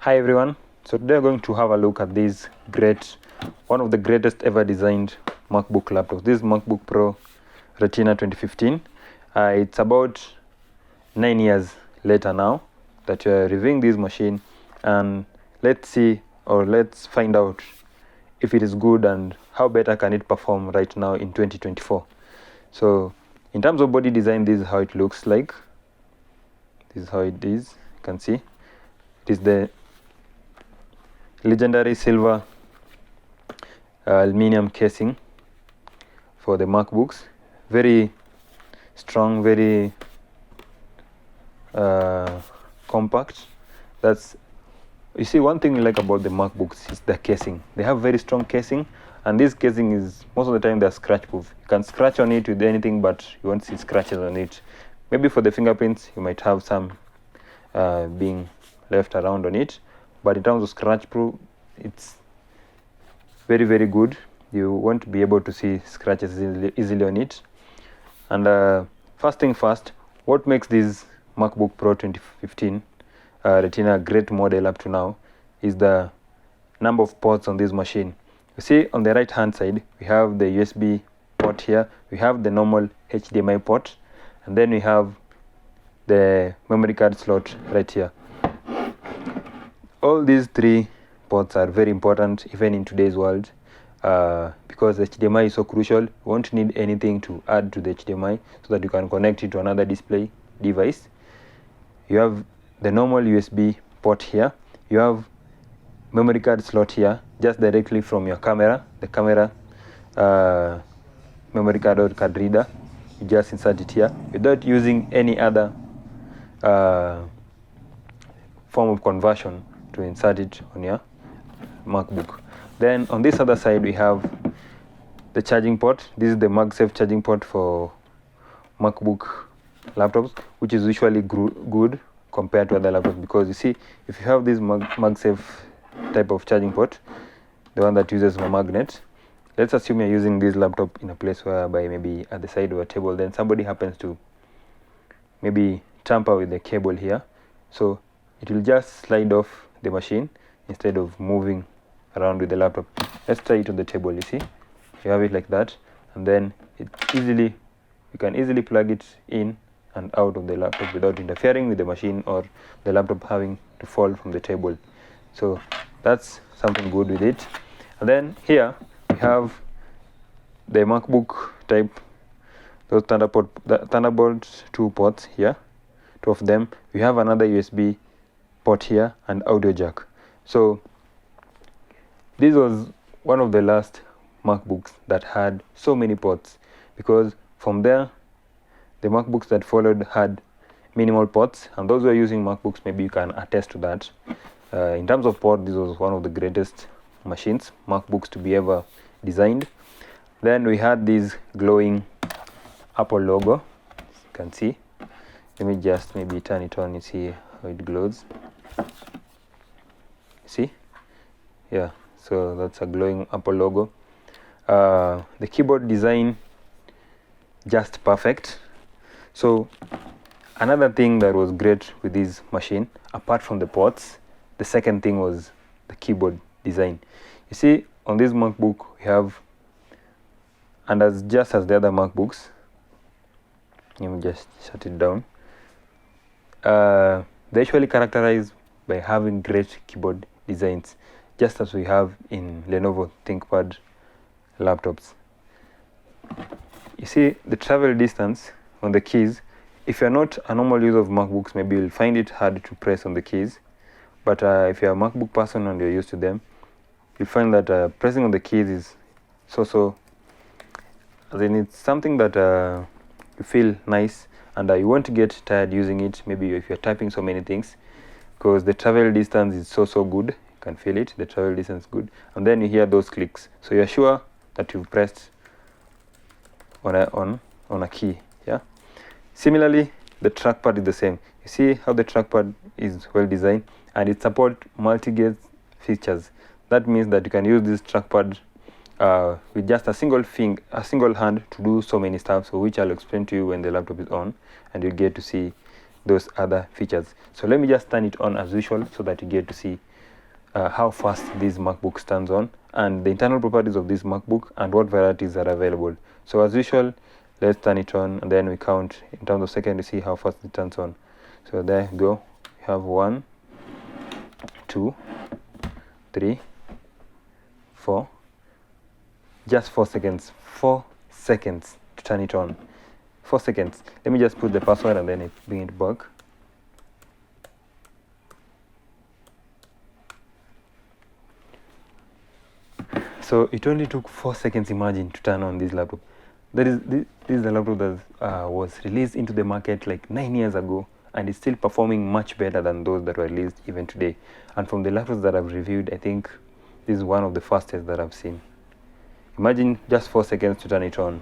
Hi everyone, so today we're going to have a look at this one of the greatest ever designed MacBook laptops. This MacBook Pro Retina 2015. It's about 9 years later now that we're reviewing this machine, and let's find out if it is good and how better can it perform right now in 2024. So in terms of body design, this is how it looks like. This is how it is. You can see it is the legendary silver aluminum casing for the MacBooks. Very strong, very compact. You see, one thing we like about the MacBooks is the casing. They have very strong casing, and this casing is most of the time they're scratch proof. You can scratch on it with anything, but you won't see scratches on it. Maybe for the fingerprints you might have some being left around on it, but in terms of scratch proof, it's very, very good. You won't be able to see scratches easily on it. And first thing first, what makes this MacBook Pro 2015 Retina a great model up to now is the number of ports on this machine. You see, on the right hand side we have the USB port here, we have the normal HDMI port, and then we have the memory card slot right here. All these three ports are very important even in today's world, because HDMI is so crucial. You won't need anything to add to the HDMI so that you can connect it to another display device. You have the normal USB port here, you have memory card slot here just directly from your camera, the camera memory card or card reader. You just insert it here without using any other form of conversion to insert it on your MacBook. Then on this other side we have the charging port. This is the MagSafe charging port for MacBook laptops, which is usually good compared to other laptops, because you see, if you have this MagSafe type of charging port, the one that uses a magnet, let's assume you're using this laptop in a place whereby maybe at the side of a table, then somebody happens to maybe tamper with the cable here, so it will just slide off the machine instead of moving around with the laptop. Let's try it on the table. You see, you have it like that, and then you can easily plug it in and out of the laptop without interfering with the machine or the laptop having to fall from the table. So that's something good with it. And then here we have the MacBook type, those Thunderbolt 2 ports here, 2 of them. We have another USB port here and audio jack. So this was one of the last MacBooks that had so many ports, because from there the MacBooks that followed had minimal ports, and those who are using MacBooks, maybe you can attest to that. In terms of port, this was one of the greatest MacBooks to be ever designed. Then we had this glowing Apple logo, as you can see. Let me just maybe turn it on and see how it glows. See? Yeah, so that's a glowing Apple logo. The keyboard design, just perfect. So another thing that was great with this machine, apart from the ports, the second thing was the keyboard design. You see, on this MacBook we have, and just as the other MacBooks, let me just shut it down, they're usually characterized by having great keyboard designs, just as we have in Lenovo ThinkPad laptops. You see, the travel distance on the keys, if you're not a normal user of MacBooks, maybe you'll find it hard to press on the keys, but if you're a MacBook person and you're used to them, you'll find that pressing on the keys is then it's something that you feel nice, and you won't get tired using it, maybe if you're typing so many things, because the travel distance is so good. You can feel it, the travel distance is good, and then you hear those clicks, so you're sure that you've pressed on a key. Yeah. Similarly, the trackpad is the same. You see how the trackpad is well designed, and it supports multi-gaze features. That means that you can use this trackpad with just a single hand to do so many stuff, so which I'll explain to you when the laptop is on, and you get to see those other features. So let me just turn it on as usual so that you get to see how fast this MacBook turns on, and the internal properties of this MacBook and what varieties are available. So as usual, let's turn it on and then we count in terms of seconds to see how fast it turns on. So there you go. You have 1, 2, 3, 4, just 4 seconds. 4 seconds to turn it on. 4 seconds. Let me just put the password and then bring it back. So it only took 4 seconds, imagine, to turn on this laptop. This is the laptop that was released into the market like 9 years ago, and it's still performing much better than those that were released even today. And from the laptops that I've reviewed, I think this is one of the fastest that I've seen. Imagine just 4 seconds to turn it on.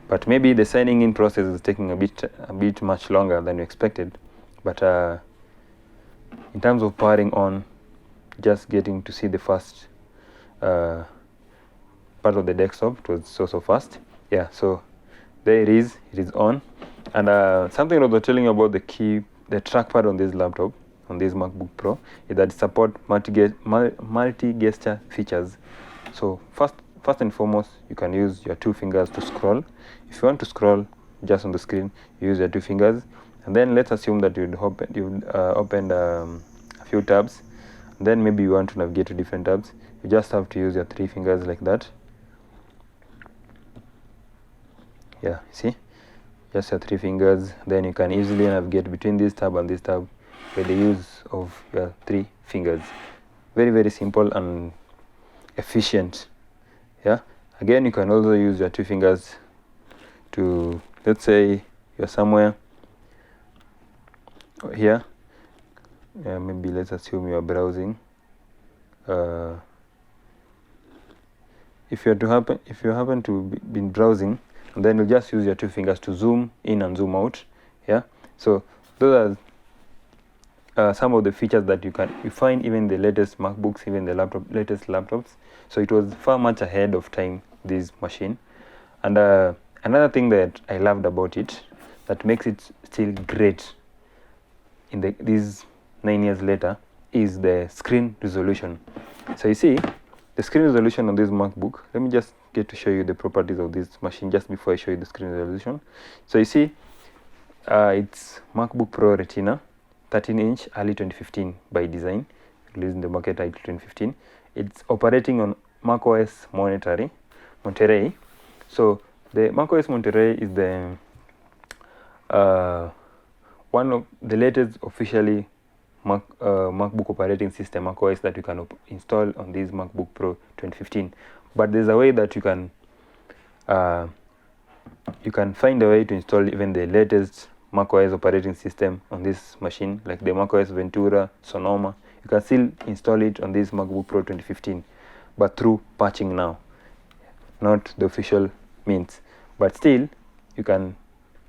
But maybe the signing in process is taking a bit much longer than you expected. But in terms of powering on, just getting to see the first part of the desktop, it was so fast. Yeah, so there it is on. And something I was telling you about the trackpad on this laptop, on this MacBook Pro, is that it supports multi-gesture features. So first and foremost, you can use your 2 fingers to scroll. If you want to scroll just on the screen, you use your 2 fingers. And then let's assume that you'd opened a few tabs. Then maybe you want to navigate to different tabs. You just have to use your 3 fingers like that. Yeah, see, just your 3 fingers. Then you can easily navigate between this tab and this tab by the use of your 3 fingers. Very, very simple and efficient. Yeah, again, you can also use your 2 fingers to, let's say you're somewhere here. Yeah, maybe let's assume you are browsing. If you happen to be browsing, and then you just use your 2 fingers to zoom in and zoom out. Yeah, so those are some of the features that you find even the latest MacBooks, even the latest laptops. So it was far much ahead of time, this machine. And another thing that I loved about it, that makes it still great in these 9 years later, is the screen resolution. So you see, the screen resolution on this MacBook, let me just get to show you the properties of this machine just before I show you the screen resolution. So you see, it's MacBook Pro Retina, 13-inch, early 2015 by design, released in the market early 2015. It's operating on macOS Monterey. So the macOS Monterey is the one of the latest officially MacBook operating system, macOS, that you can install on this MacBook Pro 2015. But there's a way that you can find a way to install even the latest macOS operating system on this machine, like the macOS Ventura, Sonoma. You can still install it on this MacBook Pro 2015, but through patching now, not the official means. But still, you can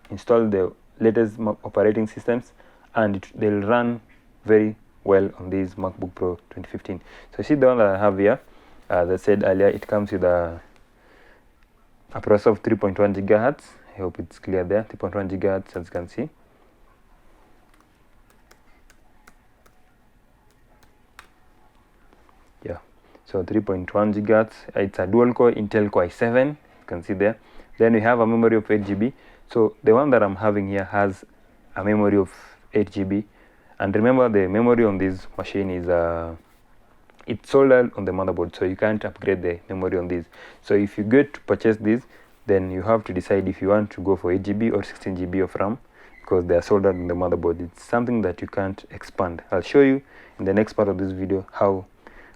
install the latest operating systems, and they'll run very well on this MacBook Pro 2015. So you see the one that I have here, as I said earlier, it comes with a processor of 3.1 gigahertz. I hope it's clear there, 3.1 gigahertz, as you can see. Yeah, so 3.1 gigahertz. It's a dual core Intel Core i7, you can see there. Then we have a memory of 8 GB. So the one that I'm having here has a memory of 8 GB. And remember, the memory on this machine is it's soldered on the motherboard, so you can't upgrade the memory on this. So if you get to purchase this, then you have to decide if you want to go for 8 GB or 16 GB of RAM, because they are soldered on the motherboard. It's something that you can't expand. I'll show you in the next part of this video how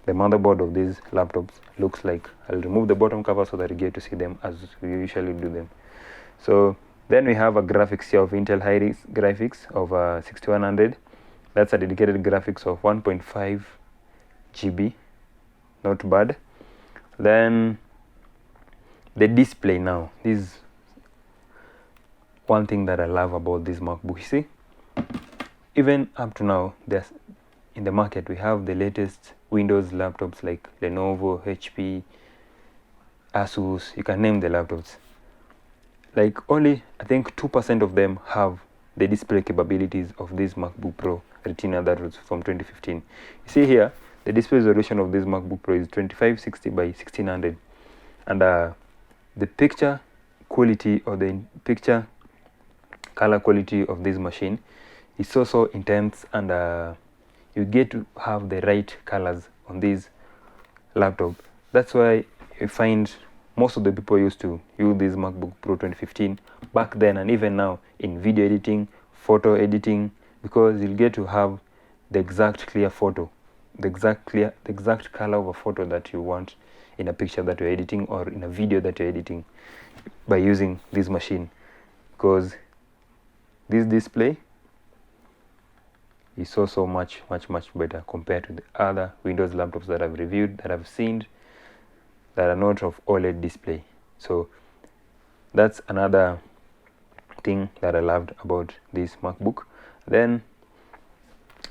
the motherboard of these laptops looks like. I'll remove the bottom cover so that you get to see them as we usually do them. So then we have a graphics here of Intel High graphics of 6100. That's a dedicated graphics of 1.5 GB, not bad. Then the display now. This is one thing that I love about this MacBook. You see, even up to now, there's in the market we have the latest Windows laptops like Lenovo, HP, Asus. You can name the laptops. Like only I think 2% of them have the display capabilities of this MacBook Pro Retina that was from 2015. You see here, the display resolution of this MacBook Pro is 2560 by 1600, and the picture quality or the picture color quality of this machine is so intense, and you get to have the right colors on this laptop. That's why you find most of the people used to use this MacBook Pro 2015 back then and even now in video editing, photo editing, because you'll get to have the exact clear photo, the exact color of a photo that you want in a picture that you're editing or in a video that you're editing by using this machine, because this display is so much better compared to the other Windows laptops that I've reviewed, that I've seen, that are not of OLED display. So that's another thing that I loved about this MacBook. Then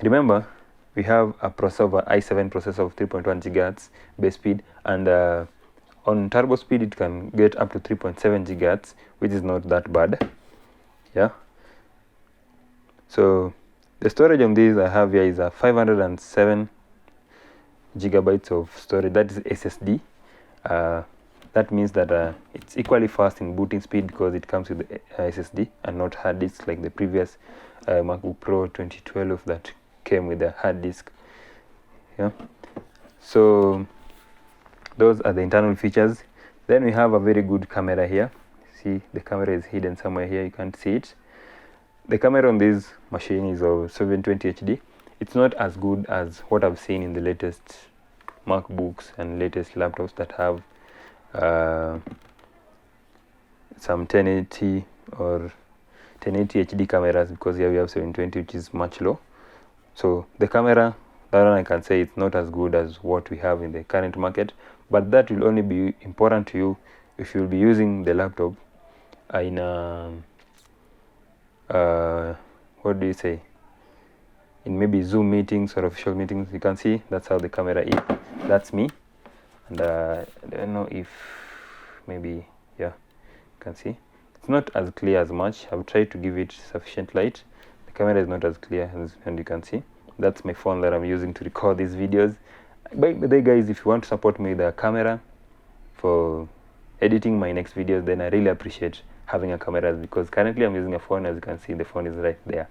remember, we have a processor, i7 processor of 3.1 GHz base speed, and on turbo speed it can get up to 3.7 GHz, which is not that bad. Yeah. So the storage on this I have here is a 507 gigabytes of storage, that is SSD. That means that it's equally fast in booting speed because it comes with the SSD and not hard disk like the previous MacBook Pro 2012 that came with a hard disk. Yeah. So those are the internal features. Then we have a very good camera here. See, the camera is hidden somewhere here, you can't see it. The camera on this machine is of 720 HD. It's not as good as what I've seen in the latest MacBooks and latest laptops that have some 1080 or 1080 HD cameras, because here we have 720, which is much low. So the camera, that one I can say it's not as good as what we have in the current market, but that will only be important to you if you'll be using the laptop in what do you say, in maybe Zoom meetings or official meetings. You can see that's how the camera is. That's me, and I don't know if maybe, yeah, you can see it's not as clear as much. I've tried to give it sufficient light. The camera is not as clear as, and you can see that's my phone that I'm using to record these videos. By the way, guys, if you want to support me with a camera for editing my next videos, then I really appreciate having a camera, because currently I'm using a phone. As you can see, the phone is right there.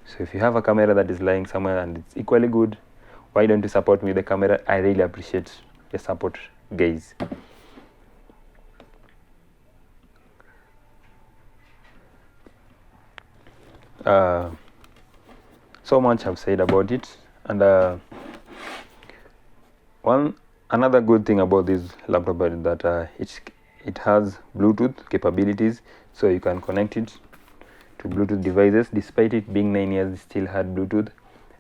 So if you have a camera that is lying somewhere and it's equally good, why don't you support me with the camera? I really appreciate your support, guys. So much I've said about it, and another good thing about this laptop is that it has Bluetooth capabilities, so you can connect it to Bluetooth devices. Despite it being 9 years, it still had Bluetooth.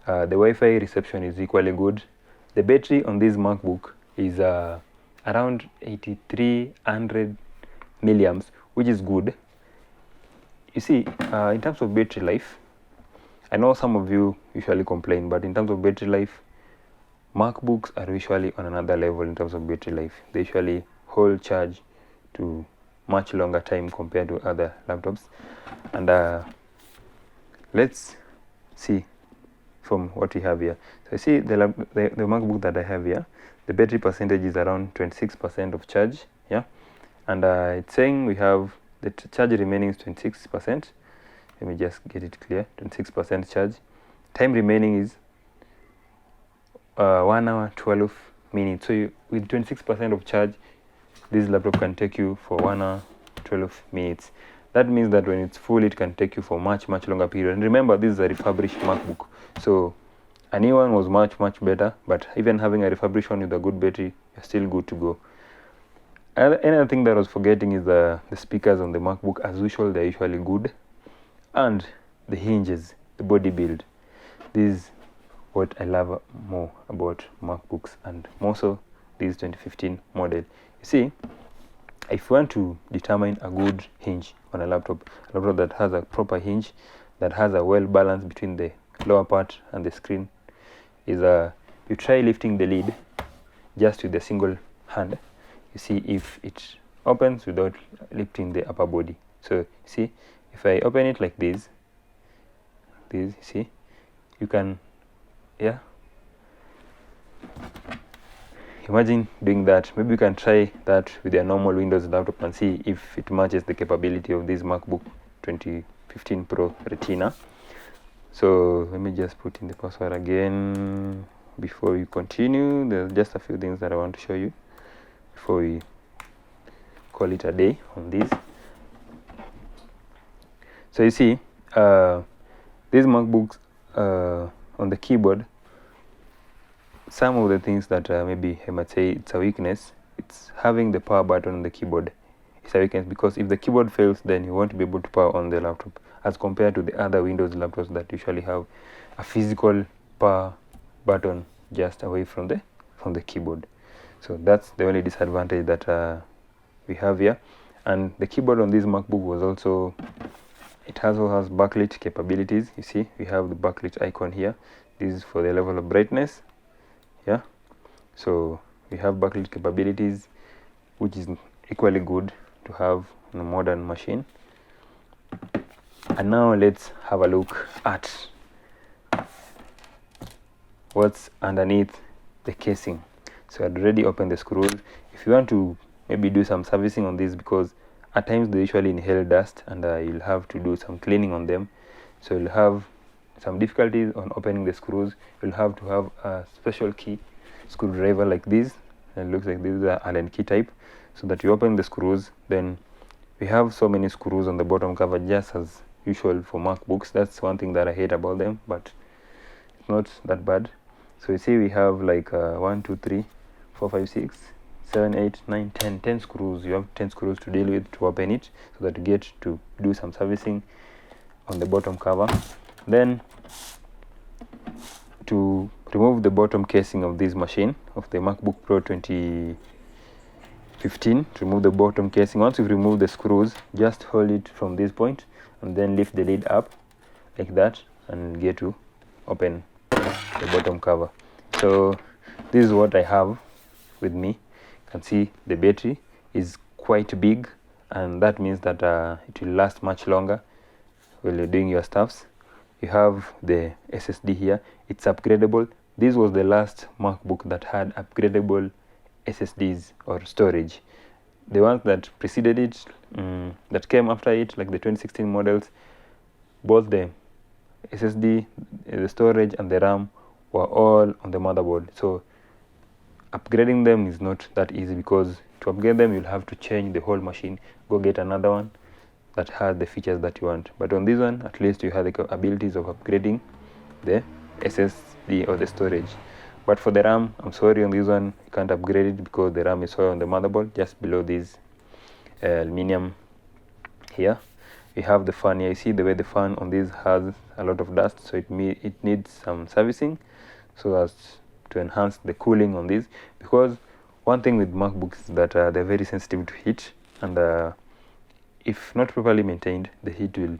The Wi-Fi reception is equally good. The battery on this MacBook is around 8300 milliamps, which is good. You see, in terms of battery life, I know some of you usually complain, but in terms of battery life, MacBooks are usually on another level in terms of battery life. They usually hold charge to much longer time compared to other laptops. And let's see from what we have here. So you see the MacBook that I have here, the battery percentage is around 26% of charge. Yeah, and it's saying we have the charge remaining is 26%. Let me just get it clear. 26% charge. Time remaining is 1 hour 12 minutes. So with 26% of charge, this laptop can take you for 1 hour 12 minutes. That means that when it's full, it can take you for much longer period. And remember, this is a refurbished MacBook, so a new one was much better, but even having a refurbished one with a good battery, you're still good to go. Another thing that I was forgetting is the speakers on the MacBook. As usual, they're usually good, and the hinges, the body build. This is what I love more about MacBooks, and more so this 2015 model. You see, if you want to determine a good hinge on a laptop that has a proper hinge, that has a well balance between the lower part and the screen, is you try lifting the lid just with a single hand. You see if it opens without lifting the upper body. So you see, if I open it like this, this. You see, you can, yeah, imagine doing that. Maybe you can try that with your normal Windows laptop and see if it matches the capability of this MacBook 2015 Pro Retina. So let me just put in the password again before we continue. There's just a few things that I want to show you before we call it a day on this. So you see, these MacBooks on the keyboard, some of the things that maybe I might say it's a weakness, it's having the power button on the keyboard. It's a weakness because if the keyboard fails, then you won't be able to power on the laptop, as compared to the other Windows laptops that usually have a physical power button just away from the keyboard. So that's the only disadvantage that we have here. And the keyboard on this MacBook was also, it also has backlit capabilities. You see, we have the backlit icon here. This is for the level of brightness. Yeah, so we have backlit capabilities, which is equally good to have on a modern machine. And now let's have a look at what's underneath the casing. So I'd already opened the screws. If you want to maybe do some servicing on this, because at times they usually inhale dust, and you'll have to do some cleaning on them, so you'll have some difficulties on opening the screws. You'll have to have a special key screwdriver like this. It looks like this is an Allen key type, so that you open the screws. Then we have so many screws on the bottom cover, just as usual for MacBooks. That's one thing that I hate about them, but it's not that bad. So you see, we have like 1 2 3 4 5 6 7 8 9 10 screws. You have 10 screws to deal with to open it, so that you get to do some servicing on the bottom cover. Then to remove the bottom casing of this machine, of the MacBook Pro 2015, to remove the bottom casing, once you've removed the screws, just hold it from this point and then lift the lid up like that, and get to open the bottom cover. So this is what I have with me. You can see the battery is quite big, and that means that it will last much longer while you're doing your stuffs. You have the SSD here. It's upgradable. This was the last MacBook that had upgradable SSDs or storage. The ones that preceded it, that came after it, like the 2016 models, both the SSD, the storage and the RAM were all on the motherboard. So upgrading them is not that easy, because to upgrade them you'll have to change the whole machine, go get another one that has the features that you want. But on this one, at least you have the abilities of upgrading the SSD or the storage. But for the RAM, I'm sorry, on this one you can't upgrade it, because the RAM is all on the motherboard, just below this aluminium here. We have the fan here. You see the way the fan on this has a lot of dust, so it needs some servicing, so as to enhance the cooling on this. Because one thing with MacBooks is that they're very sensitive to heat, and if not properly maintained, the heat will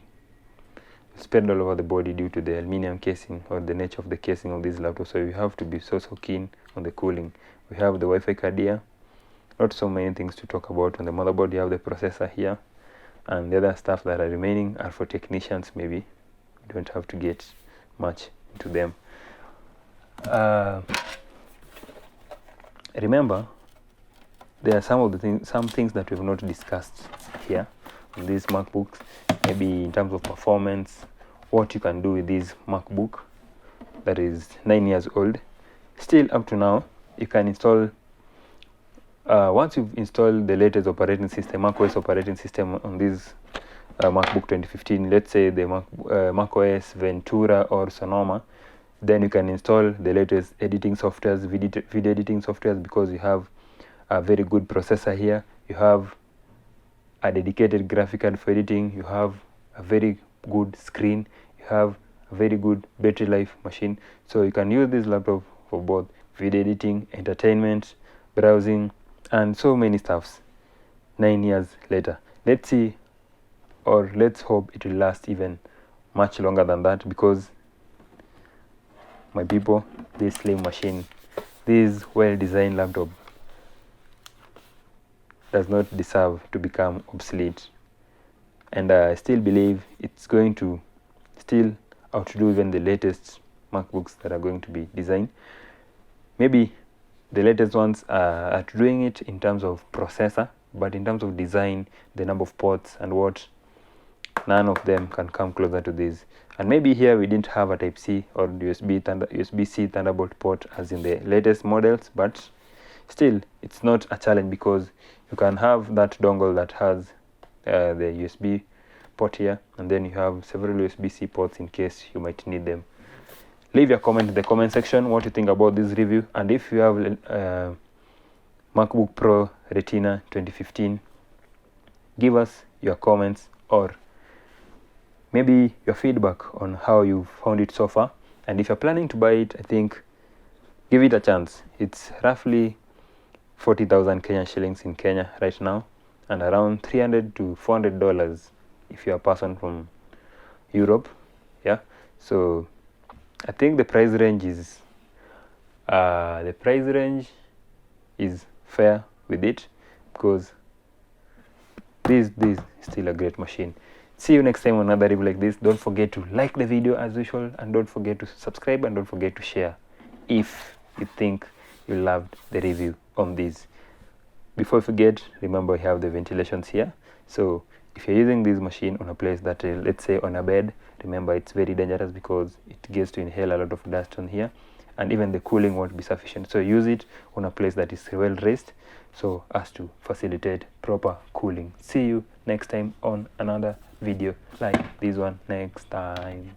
spread all over the body due to the aluminium casing, or the nature of the casing of this laptop. So you have to be so keen on the cooling. We have the Wi-Fi card here. Not so many things to talk about on the motherboard. You have the processor here, and the other stuff that are remaining are for technicians. Maybe you don't have to get much into them. Remember, there are some things that we've not discussed here on these MacBooks, maybe in terms of performance, what you can do with this MacBook that is 9 years old. Still up to now, you can install, once you've installed the latest operating system, macOS operating system on this MacBook 2015, let's say the macOS Ventura or Sonoma, then you can install the latest editing softwares, video editing softwares, because you have a very good processor here. You have a dedicated graphic card for editing. You have a very good screen. You have a very good battery life machine. So you can use this laptop for both video editing, entertainment, browsing, and so many stuffs. 9 years later, let's see, or let's hope it will last even much longer than that, because my people, this slim machine, this well-designed laptop does not deserve to become obsolete, and I still believe it's going to still outdo even the latest MacBooks that are going to be designed. Maybe the latest ones are outdoing it in terms of processor, but in terms of design, the number of ports and what, none of them can come closer to this. And maybe here we didn't have a Type-C or USB-C Thunderbolt port as in the latest models, but still it's not a challenge because you can have that dongle that has the USB port here, and then you have several USB-C ports in case you might need them. Leave your comment in the comment section what you think about this review, and if you have MacBook Pro Retina 2015, give us your comments or maybe your feedback on how you found it so far. And if you're planning to buy it, I think give it a chance. It's roughly 40,000 Kenyan shillings in Kenya right now, and around $300 to $400 if you're a person from Europe. Yeah, so I think the price range is fair with it, because this is still a great machine. See you next time on another review like this. Don't forget to like the video as usual, and don't forget to subscribe, and don't forget to share if you think you loved the review on this. Before you forget, remember we have the ventilations here. So if you're using this machine on a place that, let's say on a bed, remember it's very dangerous because it gets to inhale a lot of dust on here, and even the cooling won't be sufficient. So use it on a place that is well raised so as to facilitate proper cooling. See you next time on another video like this one next time.